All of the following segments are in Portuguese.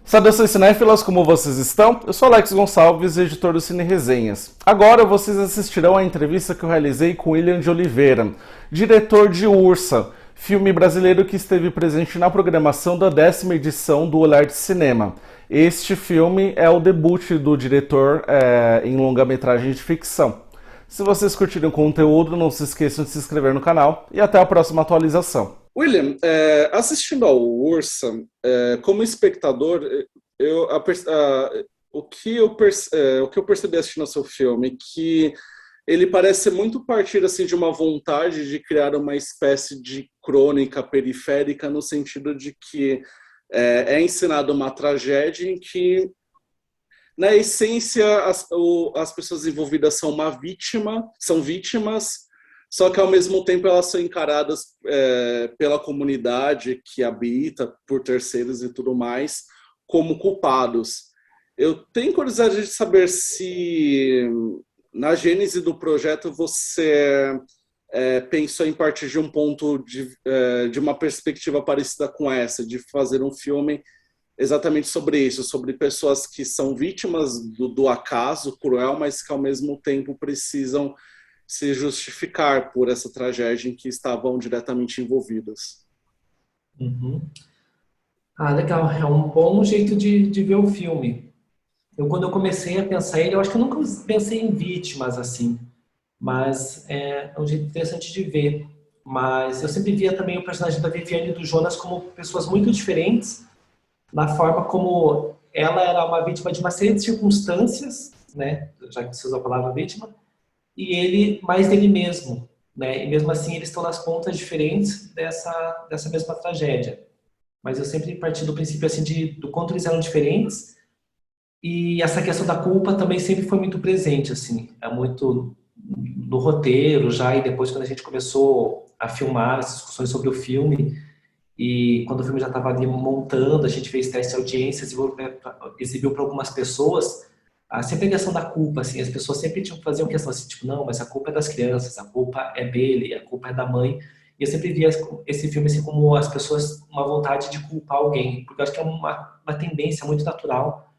Saudações cinéfilas, como vocês estão? Eu sou Alex Gonçalves, editor do Cine Resenhas. Agora vocês assistirão à entrevista que eu realizei com William de Oliveira, diretor de Ursa, filme brasileiro que esteve presente na programação da 10ª edição do Olhar de Cinema. Este filme é o debut do diretor em longa-metragem de ficção. Se vocês curtiram o conteúdo, não se esqueçam de se inscrever no canal e até a próxima atualização. William, assistindo ao Ursa, como espectador, o que eu percebi assistindo ao seu filme é que ele parece muito partir assim, de uma vontade de criar uma espécie de crônica periférica, no sentido de que é ensinada uma tragédia em que, na essência, as pessoas envolvidas são vítimas, só que ao mesmo tempo elas são encaradas pela comunidade que habita, por terceiros e tudo mais, como culpados. Eu tenho curiosidade de saber se, na gênese do projeto, você pensou em partir de um ponto de uma perspectiva parecida com essa, de fazer um filme exatamente sobre isso, sobre pessoas que são vítimas do acaso cruel, mas que ao mesmo tempo precisam se justificar por essa tragédia em que estavam diretamente envolvidas. Uhum. Ah, legal. É um bom jeito de ver o filme. Quando eu comecei a pensar ele, eu acho que eu nunca pensei em vítimas assim, mas é um jeito interessante de ver. Mas eu sempre via também o personagem da Viviane e do Jonas como pessoas muito diferentes na forma como ela era uma vítima de uma série de circunstâncias, né? Já que você usou a palavra vítima, e ele mais dele mesmo, né? E mesmo assim eles estão nas pontas diferentes dessa mesma tragédia. Mas eu sempre parti do princípio assim do quanto eles eram diferentes, e essa questão da culpa também sempre foi muito presente, assim, é muito no roteiro já, e depois quando a gente começou a filmar as discussões sobre o filme, e quando o filme já estava ali montando, a gente fez teste de audiência, exibiu para algumas pessoas, sempre a questão da culpa, assim, as pessoas sempre faziam questão assim, tipo, não, mas a culpa é das crianças, a culpa é dele, a culpa é da mãe. E eu sempre via esse filme assim como as pessoas, uma vontade de culpar alguém, porque eu acho que é uma tendência muito natural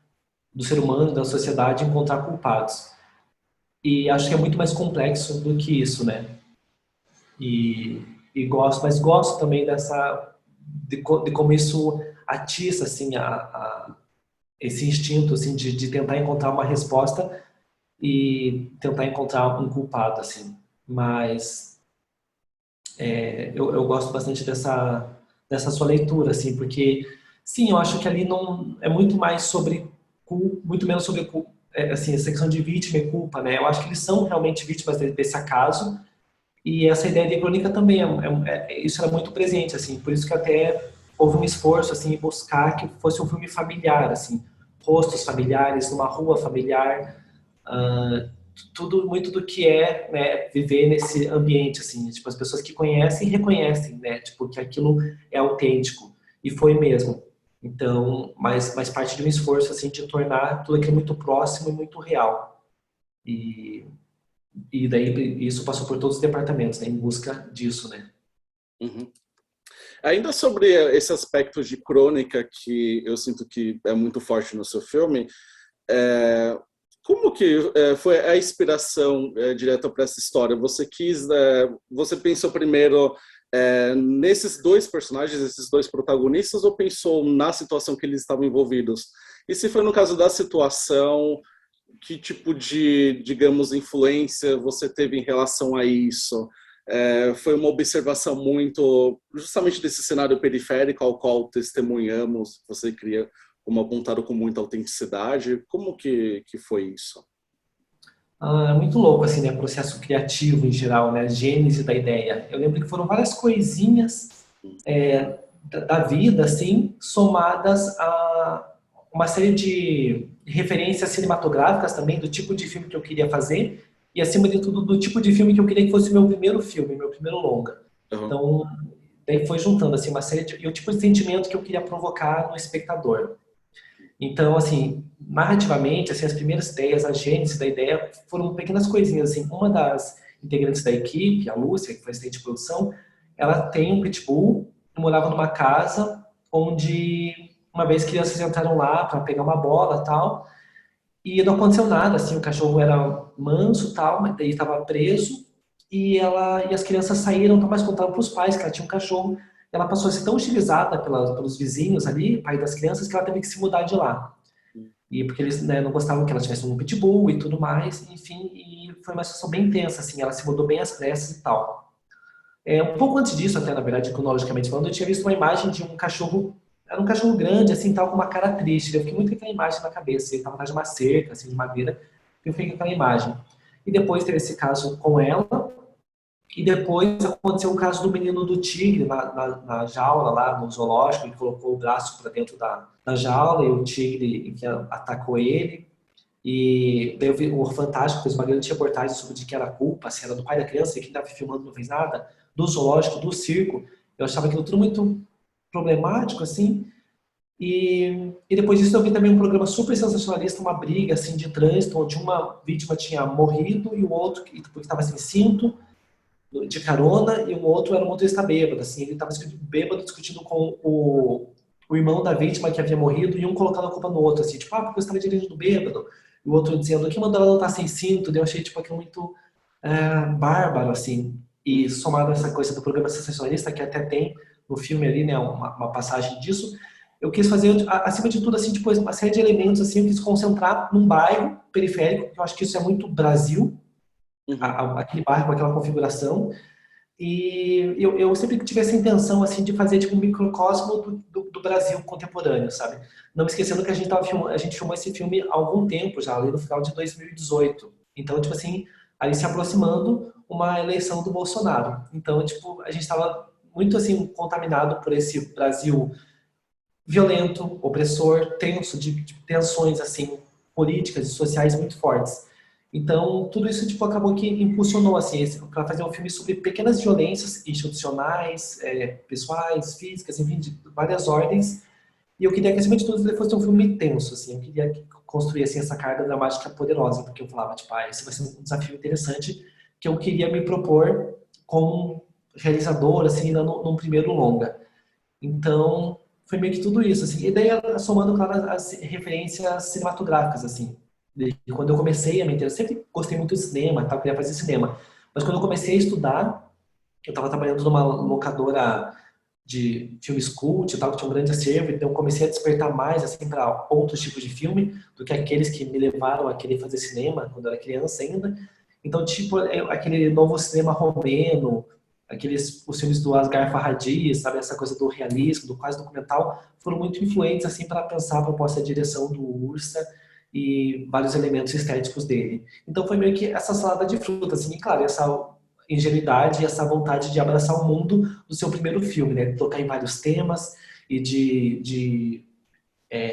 do ser humano, da sociedade, encontrar culpados. E acho que é muito mais complexo do que isso, né? E, mas gosto também de como isso atiça assim esse instinto assim de tentar encontrar uma resposta e tentar encontrar um culpado assim. Mas eu gosto bastante dessa sua leitura assim, porque sim, eu acho que ali não é muito mais sobre muito menos sobre assim, essa questão de vítima e culpa, né? Eu acho que eles são realmente vítimas desse acaso. E essa ideia de crônica também, isso era muito presente, assim, por isso que até houve um esforço, assim, em buscar que fosse um filme familiar, assim, rostos familiares, uma rua familiar, ah, tudo muito do que é, né, viver nesse ambiente, assim, tipo, as pessoas que conhecem reconhecem, né, tipo, que aquilo é autêntico, e foi mesmo. Então, mas parte de um esforço, assim, de tornar tudo aquilo muito próximo e muito real. E e daí isso passou por todos os departamentos, né, em busca disso, né? Uhum. Ainda sobre esse aspecto de crônica que eu sinto que é muito forte no seu filme, é, como que foi a inspiração direta para essa história? Você pensou primeiro nesses dois personagens, esses dois protagonistas, ou pensou na situação que eles estavam envolvidos? E se foi no caso da situação, que tipo de, digamos, influência você teve em relação a isso? Foi uma observação muito, justamente desse cenário periférico ao qual testemunhamos, você cria, como apontado com muita autenticidade. Como que foi isso? É muito louco, assim, né, o processo criativo em geral, né, a gênese da ideia. Eu lembro que foram várias coisinhas da vida, assim, somadas a uma série de referências cinematográficas também, do tipo de filme que eu queria fazer, e acima de tudo, do tipo de filme que eu queria que fosse o meu primeiro filme, meu primeiro longa. Uhum. Então, daí foi juntando, assim, uma série e o tipo de sentimento que eu queria provocar no espectador. Então, assim, narrativamente, assim, as primeiras ideias, a gênese da ideia foram pequenas coisinhas, assim. Uma das integrantes da equipe, a Lúcia, que foi assistente de produção, ela tem um pitbull, morava numa casa onde uma vez crianças entraram lá para pegar uma bola e tal, e não aconteceu nada, assim, o cachorro era manso e tal, mas daí estava preso, e as crianças saíram, então mais contaram para os pais que ela tinha um cachorro, ela passou a ser tão utilizada pelos vizinhos ali, pai das crianças, que ela teve que se mudar de lá. E porque eles, né, não gostavam que ela tivesse um pitbull e tudo mais, enfim, e foi uma situação bem tensa, assim, ela se mudou bem às pressas e tal. Um pouco antes disso, até, na verdade, cronologicamente falando, eu tinha visto uma imagem de um cachorro, era um cachorro grande, assim, tal, com uma cara triste. Eu fiquei muito com aquela imagem na cabeça. Ele estava atrás de uma cerca, assim, de madeira. Eu fiquei com aquela imagem. E depois teve esse caso com ela. E depois aconteceu o caso do menino do tigre na jaula, lá no zoológico. Ele colocou o braço para dentro da jaula e o tigre que atacou ele. E daí eu vi o Fantástico fez uma grande reportagem sobre de que era a culpa, se era do pai da criança, e quem estava filmando não fez nada, do zoológico, do circo. Eu achava aquilo tudo muito problemático, assim. E depois disso eu vi também um programa super sensacionalista, uma briga, assim, de trânsito, onde uma vítima tinha morrido e o outro, que estava sem cinto, de carona, e o outro era um motorista bêbado, assim. Ele estava bêbado discutindo com o irmão da vítima que havia morrido e um colocando a culpa no outro, assim, tipo, porque você estava dirigindo bêbado. E o outro dizendo, que mandou ela não estar sem cinto? Daí eu achei, tipo, aquilo muito bárbaro, assim. E somado a essa coisa do programa sensacionalista, que até tem no filme ali, né, uma passagem disso, eu quis fazer, acima de tudo, assim, depois uma série de elementos, assim, eu quis concentrar num bairro periférico, que eu acho que isso é muito Brasil, Uhum. aquele bairro com aquela configuração, e eu sempre tive essa intenção, assim, de fazer, tipo, um microcosmo do Brasil contemporâneo, sabe? Não me esquecendo que a gente filmou esse filme há algum tempo já, ali no final de 2018. Então, tipo assim, ali se aproximando uma eleição do Bolsonaro. Então, tipo, a gente estava muito, assim, contaminado por esse Brasil violento, opressor, tenso, de tensões, assim, políticas e sociais muito fortes. Então, tudo isso tipo, acabou que impulsionou assim, para fazer um filme sobre pequenas violências institucionais, pessoais, físicas, enfim, de várias ordens. E eu queria que, acima de tudo, ele fosse um filme tenso, assim. Eu queria construir assim, essa carga dramática poderosa, porque eu falava, tipo, esse vai ser um desafio interessante que eu queria me propor como realizador, assim, num primeiro longa. Então, foi meio que tudo isso, assim. E daí, somando, claro, as referências cinematográficas, assim. E quando eu comecei a me interessar, eu sempre gostei muito de cinema, tá? Eu queria fazer cinema. Mas quando eu comecei a estudar, eu estava trabalhando numa locadora de filmes cult e tal, que tinha um grande acervo, então eu comecei a despertar mais, assim, para outros tipos de filme do que aqueles que me levaram a querer fazer cinema quando eu era criança ainda. Então, tipo, aquele novo cinema romeno, os filmes do Asghar Farhadi, sabe, essa coisa do realismo, do quase documental, foram muito influentes assim para pensar a proposta de direção do Ursa e vários elementos estéticos dele. Então foi meio que essa salada de frutas, assim, e claro, essa ingenuidade e essa vontade de abraçar o mundo do seu primeiro filme, né, de tocar em vários temas e de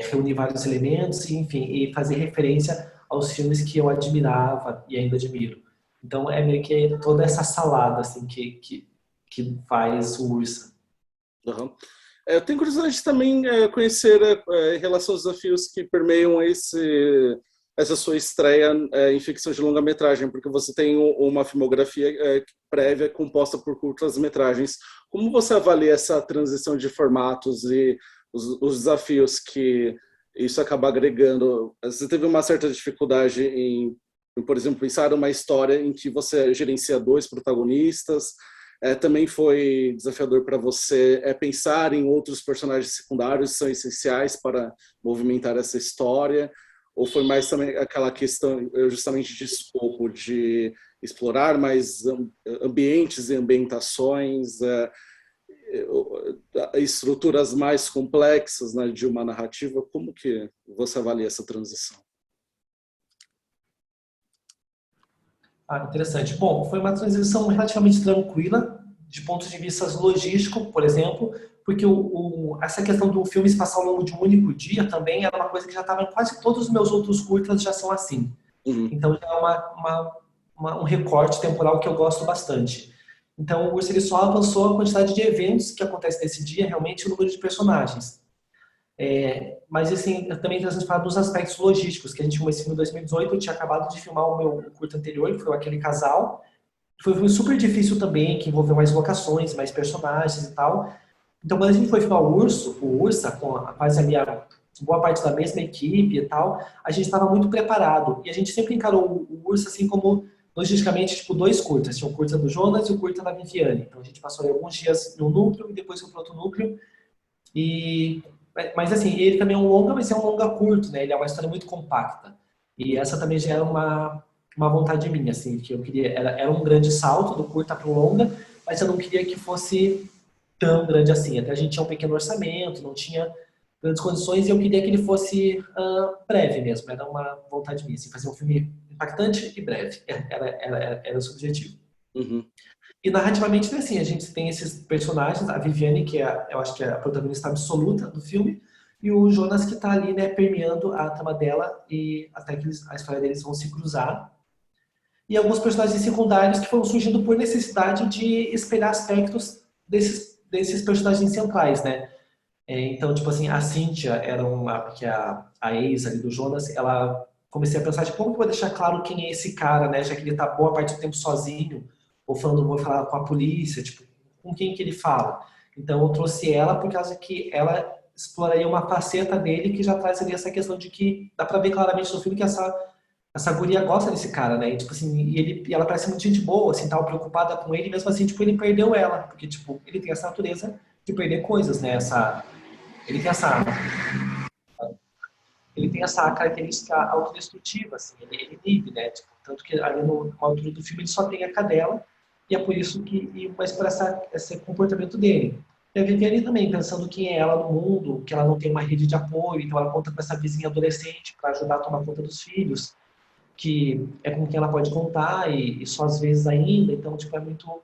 reunir vários elementos, e, enfim, e fazer referência aos filmes que eu admirava e ainda admiro. Então é meio que toda essa salada assim que faz o Ursa. Uhum. Eu tenho curiosidade de também conhecer em relação aos desafios que permeiam essa sua estreia em ficção de longa-metragem, porque você tem uma filmografia prévia composta por curtas-metragens. Como você avalia essa transição de formatos e os desafios que isso acaba agregando? Você teve uma certa dificuldade por exemplo, pensar uma história em que você gerencia dois protagonistas. Também foi desafiador para você pensar em outros personagens secundários que são essenciais para movimentar essa história? Ou foi mais também aquela questão justamente de escopo, de explorar mais ambientes e ambientações, estruturas mais complexas, né, de uma narrativa? Como que você avalia essa transição? Interessante. Bom, foi uma transição relativamente tranquila, de ponto de vista logístico, por exemplo, porque essa questão do filme se passar ao longo de um único dia também era uma coisa que já estava em quase todos os meus outros curtas já são assim. Uhum. Então já é um recorte temporal que eu gosto bastante. Então o Urso ele só avançou a quantidade de eventos que acontece nesse dia, realmente o número de personagens. Mas assim, eu também interessante falar dos aspectos logísticos, que a gente filmou esse filme em 2018, eu tinha acabado de filmar o meu curto anterior, que foi Aquele Casal. Foi um filme super difícil também, que envolveu mais locações, mais personagens e tal. Então, quando a gente foi filmar o Ursa, com quase ali a boa parte da mesma equipe e tal, a gente estava muito preparado. E a gente sempre encarou o Ursa assim como, logisticamente, tipo, dois curtas. Tinha o curta do Jonas e o curta da Viviane. Então, a gente passou aí alguns dias no núcleo e depois foi para outro núcleo. E, mas assim, ele também é um longa, mas é um longa curto, né? Ele é uma história muito compacta. E essa também já era uma vontade minha, assim, que eu queria, era um grande salto do curta para o longa, mas eu não queria que fosse tão grande assim. Até a gente tinha um pequeno orçamento, não tinha grandes condições, e eu queria que ele fosse breve mesmo. Era uma vontade minha, assim, fazer um filme impactante e breve. Era esse o objetivo. Uhum. E narrativamente, né, assim, a gente tem esses personagens, a Viviane, que é, eu acho que é a protagonista absoluta do filme, e o Jonas que está ali, né, permeando a trama dela e até que a história deles vão se cruzar. E alguns personagens secundários que foram surgindo por necessidade de espelhar aspectos desses personagens centrais, né? Então, tipo assim, a Cynthia era uma, que é a ex ali do Jonas, ela comecei a pensar, tipo, como que eu vou deixar claro quem é esse cara, né? Já que ele tá boa parte do tempo sozinho, ou falando, vou falar com a polícia, tipo, com quem que ele fala? Então, eu trouxe ela por causa que ela exploraria uma faceta dele que já traz ali essa questão de que dá pra ver claramente no filme que essa guria gosta desse cara, né? E, tipo assim, e ela parece muito gente boa, assim, tava preocupada com ele, mesmo assim, tipo, ele perdeu ela, porque, tipo, ele tem essa natureza de perder coisas, né? Ele tem essa, ele tem essa característica autodestrutiva, assim, ele vive, né? Tipo, tanto que ali no altura do filme ele só tem a cadela, e é por isso que, mas por esse comportamento dele. E a Viviane também, pensando quem é ela no mundo, que ela não tem uma rede de apoio, então ela conta com essa vizinha adolescente para ajudar a tomar conta dos filhos, que é com quem ela pode contar, e só às vezes ainda, então, tipo, é muito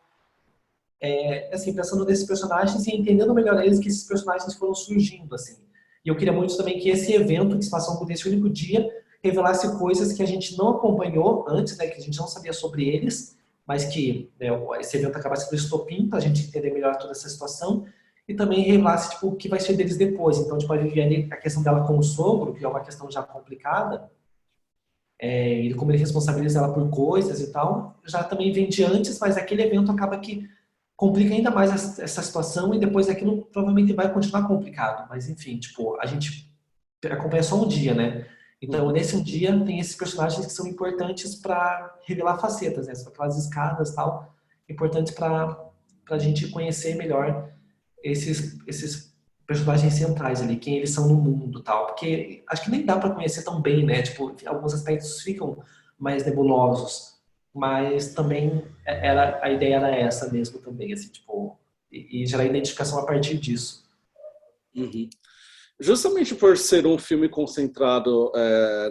assim, pensando nesses personagens e entendendo melhor eles que esses personagens foram surgindo, assim. E eu queria muito também que esse evento, que se passou por esse único dia, revelasse coisas que a gente não acompanhou antes, né, que a gente não sabia sobre eles, mas que, né, esse evento acabasse sendo estopim para a gente entender melhor toda essa situação, e também revelasse, tipo, o que vai ser deles depois. Então, tipo, a Viviane, a questão dela com o sogro, que é uma questão já complicada, e como ele responsabiliza ela por coisas e tal, já também vem de antes, mas aquele evento acaba que complica ainda mais essa situação e depois aquilo provavelmente vai continuar complicado. Mas enfim, tipo, a gente acompanha só um dia, né? Então, Uhum. nesse um dia, tem esses personagens que são importantes para revelar facetas, né? São aquelas escadas e tal, importantes para a gente conhecer melhor esses personagens centrais ali, quem eles são no mundo tal. Porque acho que nem dá para conhecer tão bem, né? Tipo, alguns aspectos ficam mais nebulosos, mas também a ideia era essa mesmo também, assim, tipo, e gerar identificação a partir disso. Uhum. Justamente por ser um filme concentrado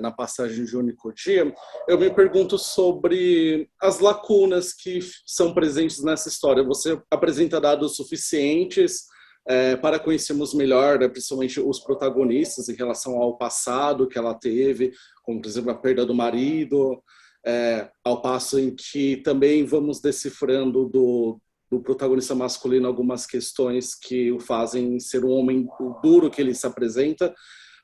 na passagem de um único dia, eu me pergunto sobre as lacunas que são presentes nessa história. Você apresenta dados suficientes para conhecermos melhor, né, principalmente os protagonistas em relação ao passado que ela teve, como, por exemplo, a perda do marido, ao passo em que também vamos decifrando do protagonista masculino algumas questões que o fazem ser um homem duro que ele se apresenta,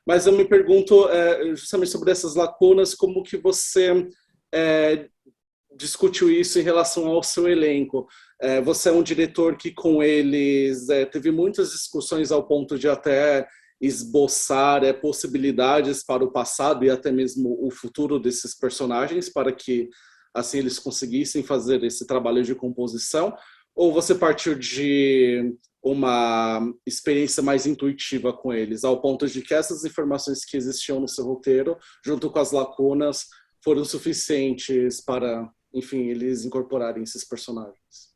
mas eu me pergunto justamente sobre essas lacunas, como que você é, discutiu isso em relação ao seu elenco. Você é um diretor que com eles teve muitas discussões ao ponto de até esboçar possibilidades para o passado e até mesmo o futuro desses personagens para que assim eles conseguissem fazer esse trabalho de composição, ou você partiu de uma experiência mais intuitiva com eles, ao ponto de que essas informações que existiam no seu roteiro, junto com as lacunas, foram suficientes para, enfim, eles incorporarem esses personagens?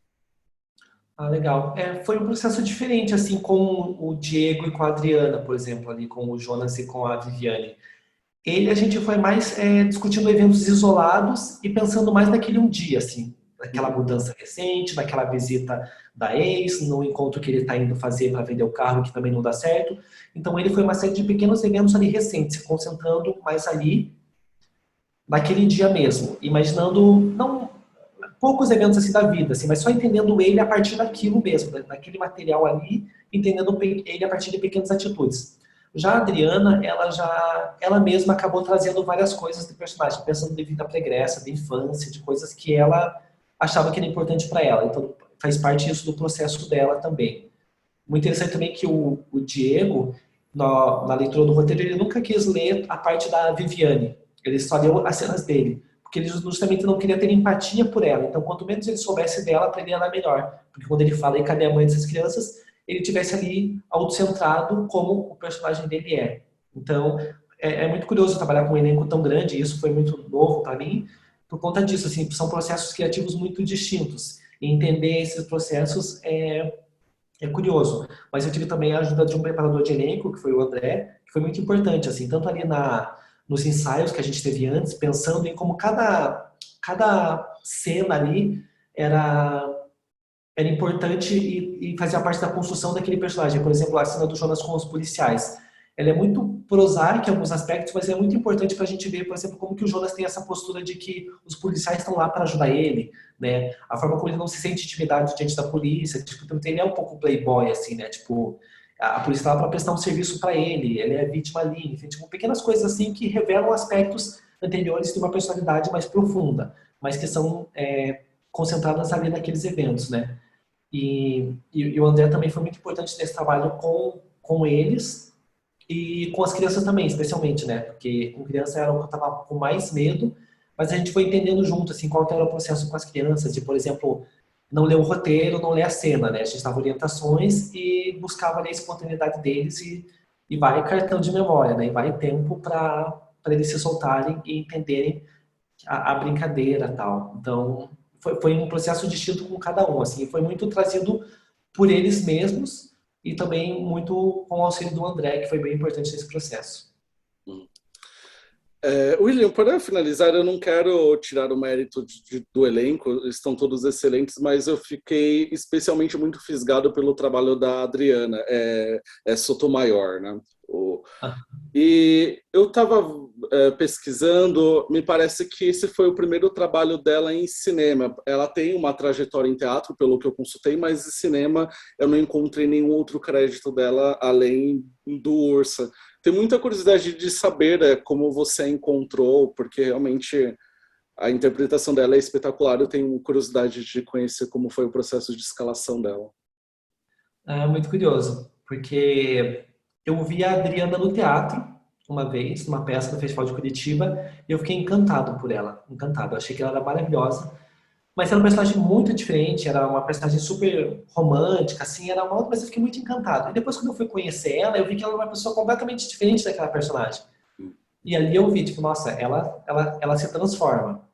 Ah, legal. Foi um processo diferente, assim, com o Diego e com a Adriana, por exemplo, ali com o Jonas e com a Viviane. A gente foi mais discutindo eventos isolados e pensando mais naquele um dia, assim, naquela Uhum. mudança recente, naquela visita da ex, no encontro que ele está indo fazer para vender o carro, que também não dá certo. Então, ele foi uma série de pequenos eventos ali recentes, se concentrando mais ali, naquele dia mesmo, imaginando, não poucos eventos assim da vida, assim, mas só entendendo ele a partir daquilo mesmo, daquele material ali, entendendo ele a partir de pequenas atitudes. Já a Adriana, ela mesma acabou trazendo várias coisas do personagem, pensando de vida pregressa, de infância, de coisas que ela achava que era importante para ela. Então faz parte isso do processo dela também. muito interessante também que o Diego, na leitura do roteiro, ele nunca quis ler a parte da Viviane. Ele só leu as cenas dele. Porque ele justamente não queria ter empatia por ela. Então, quanto menos ele soubesse dela, para ele era melhor. Porque quando ele fala, e cadê a mãe dessas crianças, ele tivesse ali autocentrado como o personagem dele é. Então, é muito curioso trabalhar com um elenco tão grande, e isso foi muito novo para mim, por conta disso. Assim, são processos criativos muito distintos. E entender esses processos é curioso. Mas eu tive também a ajuda de um preparador de elenco, que foi o André, que foi muito importante, assim, tanto ali nos ensaios que a gente teve antes, pensando em como cada cena ali era, era importante e fazia parte da construção daquele personagem. Por exemplo, a cena do Jonas com os policiais. Ela é muito prosaica em alguns aspectos, mas é muito importante para a gente ver, por exemplo, como que o Jonas tem essa postura de que os policiais estão lá para ajudar ele, né? A forma como ele não se sente intimidado diante da polícia, tipo, ele é um pouco playboy, assim, né? Tipo, a polícia está lá para prestar um serviço para ele é vítima ali, enfim, tipo, pequenas coisas assim que revelam aspectos anteriores de uma personalidade mais profunda, mas que são concentradas ali naqueles eventos, né? E o André também foi muito importante nesse trabalho com eles e com as crianças também, especialmente, né? Porque com criança era o que eu estava com mais medo, mas a gente foi entendendo junto, assim, qual que era o processo com as crianças, de, por exemplo, não ler o roteiro, não ler a cena, né? A gente dava orientações e buscava ali a espontaneidade deles e vai cartão de memória, né? E vai tempo para eles se soltarem e entenderem a brincadeira e tal. Então, foi um processo distinto com cada um, assim, foi muito trazido por eles mesmos e também muito com o auxílio do André, que foi bem importante nesse processo. William, para finalizar, eu não quero tirar o mérito do elenco, estão todos excelentes, mas eu fiquei especialmente muito fisgado pelo trabalho da Adriana, Sotomayor, né? E eu estava pesquisando, me parece que esse foi o primeiro trabalho dela em cinema. Ela tem uma trajetória em teatro, pelo que eu consultei, mas em cinema eu não encontrei nenhum outro crédito dela além do Ursa. Tenho muita curiosidade de saber como você a encontrou, porque realmente a interpretação dela é espetacular. Eu tenho curiosidade de conhecer como foi o processo de escalação dela. É muito curioso, porque eu vi a Adriana no teatro uma vez, numa peça no Festival de Curitiba, e eu fiquei encantado por ela, encantado. Eu achei que ela era maravilhosa, mas era uma personagem muito diferente, era uma personagem super romântica, assim, era uma outra, mas eu fiquei muito encantado. E depois, quando eu fui conhecer ela, eu vi que ela era uma pessoa completamente diferente daquela personagem. E ali eu vi, tipo, nossa, ela se transforma.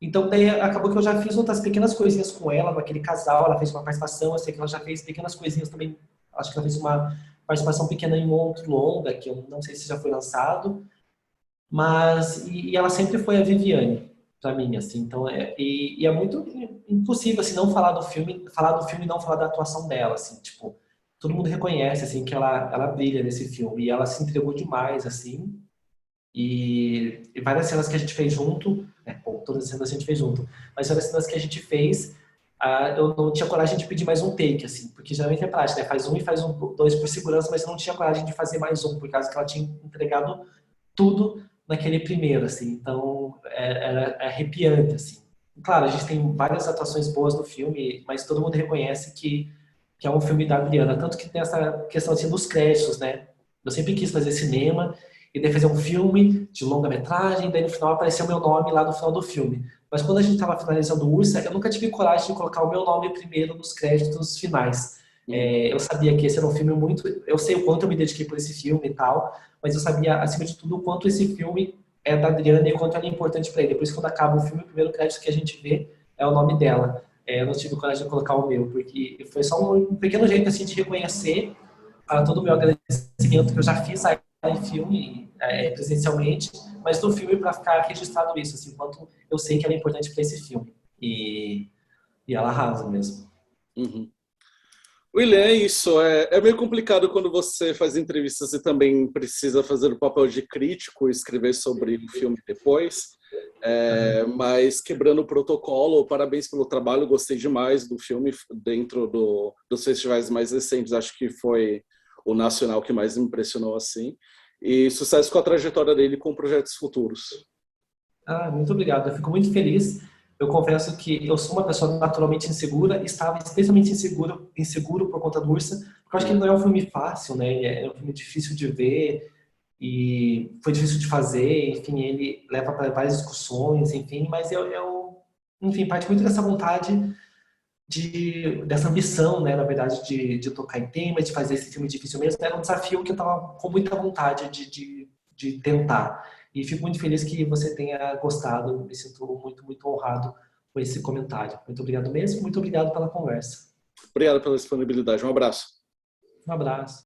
Então, daí acabou que eu já fiz outras pequenas coisinhas com ela, naquele casal, ela fez uma participação, eu sei que ela já fez pequenas coisinhas também, acho que ela fez uma participação pequena em um outro longa, que eu não sei se já foi lançado, mas, e ela sempre foi a Viviane, pra mim, assim, então, e é muito impossível, assim, não falar do filme e não falar da atuação dela, assim, tipo, todo mundo reconhece, assim, que ela brilha nesse filme, e ela se entregou demais, assim, e várias cenas que a gente fez junto, bom, todas as cenas a gente fez junto, mas várias cenas que a gente fez, eu não tinha coragem de pedir mais um take, assim, porque geralmente é prático, né? Faz um e faz dois por segurança, mas eu não tinha coragem de fazer mais um, por causa que ela tinha entregado tudo naquele primeiro, assim, então era arrepiante, assim. Claro, a gente tem várias atuações boas no filme, mas todo mundo reconhece que é um filme da Adriana, tanto que tem essa questão assim dos créditos, né? Eu sempre quis fazer cinema, e daí fazer um filme de longa-metragem, daí no final apareceu o meu nome lá no final do filme. Mas quando a gente estava finalizando o Ursa, eu nunca tive coragem de colocar o meu nome primeiro nos créditos finais. Eu sabia que esse era um filme muito... Eu sei o quanto eu me dediquei por esse filme e tal, mas eu sabia, acima de tudo, o quanto esse filme é da Adriana e o quanto ela é importante para ele. Por isso, quando acaba o filme, o primeiro crédito que a gente vê é o nome dela. Eu não tive coragem de colocar o meu, porque foi só um pequeno jeito assim, de reconhecer todo o meu agradecimento que eu já fiz a ela em filme, presencialmente, mas no filme para ficar registrado isso, assim, quanto eu sei que ela é importante para esse filme. E ela arrasa mesmo. Uhum. William, é isso. É meio complicado quando você faz entrevistas e também precisa fazer o papel de crítico e escrever sobre o filme depois. Mas quebrando o protocolo, parabéns pelo trabalho, gostei demais do filme dentro dos festivais mais recentes, acho que foi o nacional que mais me impressionou assim. E sucesso com a trajetória dele com projetos futuros. Muito obrigado, eu fico muito feliz. Eu confesso que eu sou uma pessoa naturalmente insegura, estava especialmente inseguro por conta do Ursa, Porque eu acho que não é um filme fácil, né? É um filme difícil de ver e foi difícil de fazer, enfim, ele leva para várias discussões, enfim, mas enfim, parte muito dessa vontade dessa ambição, né, na verdade, de tocar em temas, de fazer esse filme difícil mesmo, era um desafio que eu estava com muita vontade de tentar. E fico muito feliz que você tenha gostado, me sinto muito, muito honrado com esse comentário. Muito obrigado mesmo, muito obrigado pela conversa. Obrigado pela disponibilidade. Um abraço. Um abraço.